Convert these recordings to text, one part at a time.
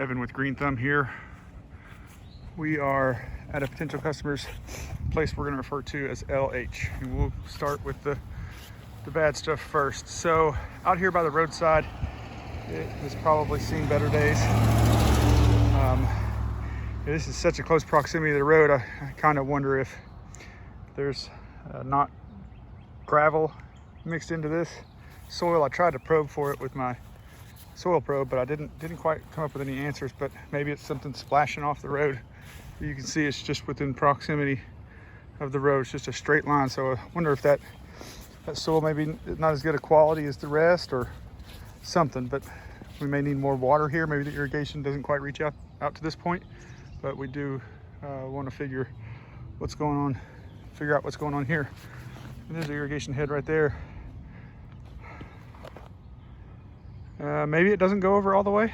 Evan with Green Thumb here. We are at a potential customer's place we're going to refer to as LH. And we'll start with the bad stuff first. So out here by the roadside, it has probably seen better days. This is such a close proximity to the road. I kind of wonder if there's not gravel mixed into this soil. I tried to probe for it with my soil probe, but I didn't quite come up with any answers. But maybe it's something splashing off the road. You can see it's just within proximity of the road. It's just a straight line. So I wonder if that soil maybe not as good a quality as the rest or something. But we may need more water here. Maybe the irrigation doesn't quite reach out to this point. But we do want to figure out what's going on here. And there's the irrigation head right there. Maybe it doesn't go over all the way.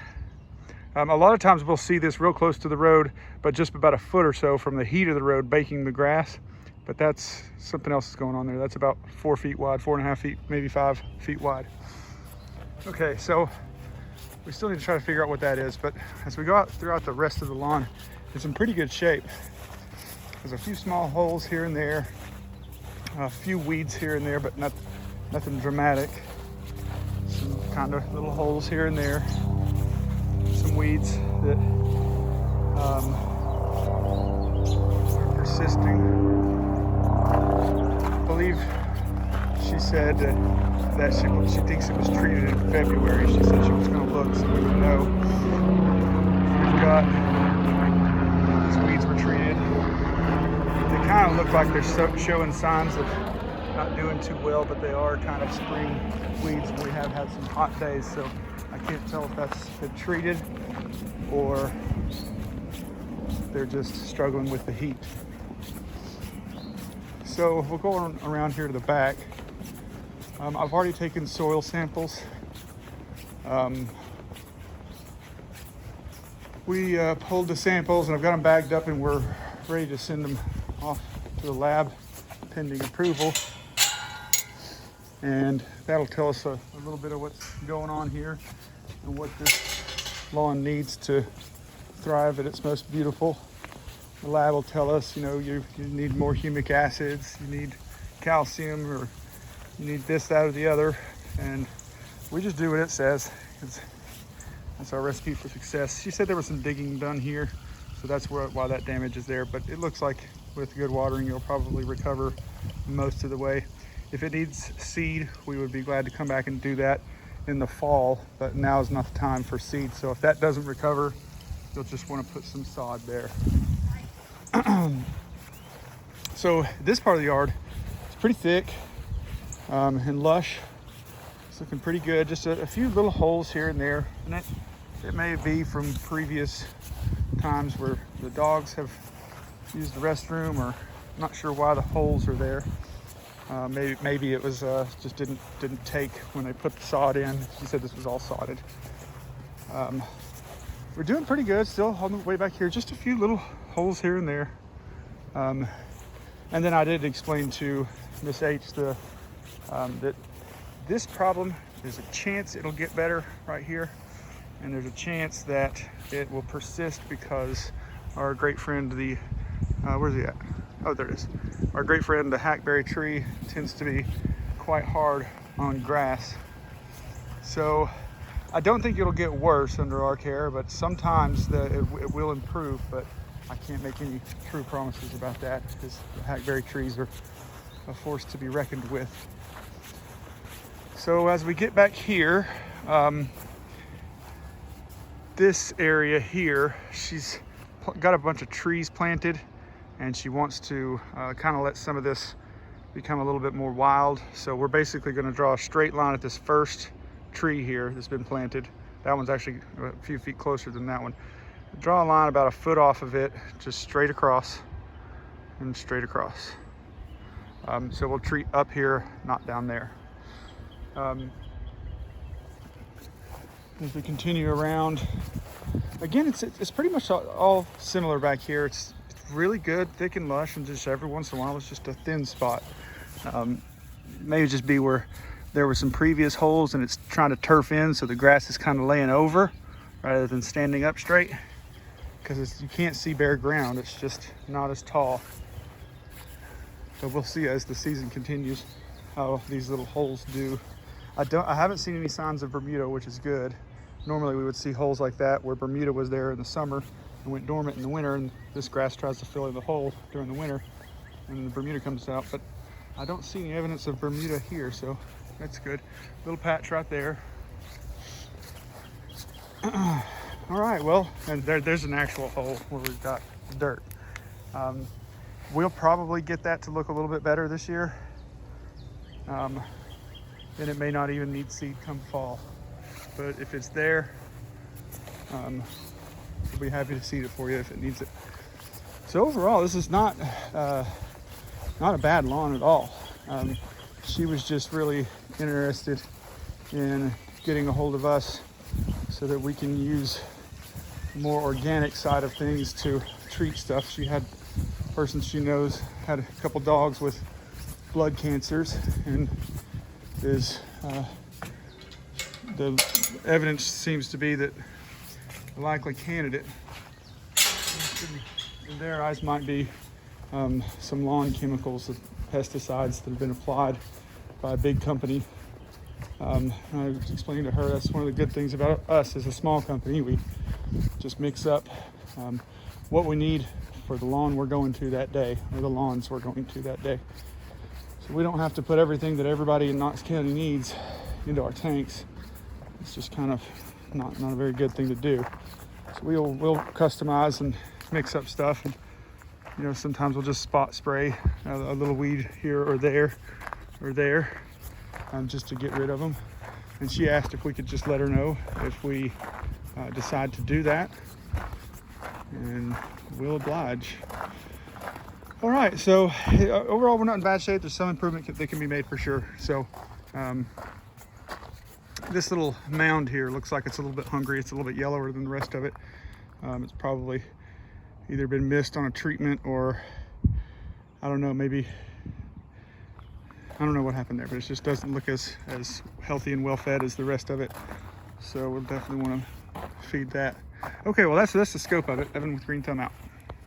A lot of times we'll see this real close to the road, but just about a foot or so from the heat of the road baking the grass. But that's something else is going on there. That's about 4 feet wide, 4.5 feet, maybe 5 feet wide. Okay, so we still need to try to figure out what that is. But as we go out throughout the rest of the lawn, it's in pretty good shape. There's a few small holes here and there, a few weeds here and there, but nothing dramatic. Some kind of little holes here and there, some weeds that are persisting. I believe she said that she thinks it was treated in February. She said she was going to look so we would know. We've got these weeds were treated. They kind of look like they're showing signs of not doing too well, but they are kind of spring weeds. We have had some hot days, so I can't tell if that's been treated or they're just struggling with the heat. So we'll go around here to the back. I've already taken soil samples. We pulled the samples and I've got them bagged up and we're ready to send them off to the lab pending approval. And that'll tell us a little bit of what's going on here and what this lawn needs to thrive at its most beautiful. The lab will tell us, you know, you need more humic acids, you need calcium, or you need this, that, or the other. And we just do what it says. That's our recipe for success. She said there was some digging done here, so that's why that damage is there. But it looks like with good watering, you'll probably recover most of the way. If it needs seed, we would be glad to come back and do that in the fall, but now is not the time for seed. So if that doesn't recover, you'll just want to put some sod there. So this part of the yard is pretty thick and lush. It's looking pretty good. Just a few little holes here and there. And it may be from previous times where the dogs have used the restroom, or I'm not sure why the holes are there. Maybe it was just didn't take when they put the sod in. She said this was all sodded. We're doing pretty good still on the way back here. Just a few little holes here and there. And then I did explain to Miss H that this problem, there's a chance it'll get better right here, and there's a chance that it will persist because our great friend, where's he at? Oh, there it is. Our great friend, the hackberry tree, tends to be quite hard on grass. So I don't think it'll get worse under our care, but sometimes it will improve, but I can't make any true promises about that because the hackberry trees are a force to be reckoned with. So as we get back here, this area here, she's got a bunch of trees planted, and she wants to kind of let some of this become a little bit more wild. So we're basically going to draw a straight line at this first tree here that's been planted. That one's actually a few feet closer than that one. Draw a line about a foot off of it, just straight across and straight across. So we'll treat up here, not down there. As we continue around, again, it's pretty much all similar back here. It's really good, thick and lush, and just every once in a while it's just a thin spot. Maybe just be where there were some previous holes and it's trying to turf in, so the grass is kind of laying over rather than standing up straight, because you can't see bare ground. It's just not as tall. So we'll see as the season continues how these little holes do. I haven't seen any signs of Bermuda, which is good. Normally we would see holes like that where Bermuda was there in the summer and went dormant in the winter, and this grass tries to fill in the hole during the winter and then the Bermuda comes out. But I don't see any evidence of Bermuda here, so that's good. Little patch right there. All right, well, and there's an actual hole where we've got dirt. We'll probably get that to look a little bit better this year. Then it may not even need seed come fall. But if it's there, we'll be happy to seed it for you if it needs it. So overall, this is not a bad lawn at all. She was just really interested in getting a hold of us so that we can use more organic side of things to treat stuff. She had a person she knows had a couple dogs with blood cancers, and the evidence seems to be that the likely candidate in their eyes might be some lawn chemicals, pesticides that have been applied by a big company. I was explaining to her that's one of the good things about us as a small company. We just mix up what we need for the lawn we're going to that day, or the lawns we're going to that day. So we don't have to put everything that everybody in Knox County needs into our tanks. It's just kind of not a very good thing to do. So we'll customize and mix up stuff, and sometimes we'll just spot spray a little weed here or there just to get rid of them. And she asked if we could just let her know if we decide to do that, and we'll oblige. All right, so overall we're not in bad shape. There's some improvement that can be made for sure. So this little mound here looks like it's a little bit hungry. It's a little bit yellower than the rest of it. It's probably either been missed on a treatment, or I don't know, maybe, I don't know what happened there, but it just doesn't look as healthy and well fed as the rest of it. So we'll definitely want to feed that. Okay, well that's the scope of it. Evan with Green Thumb out.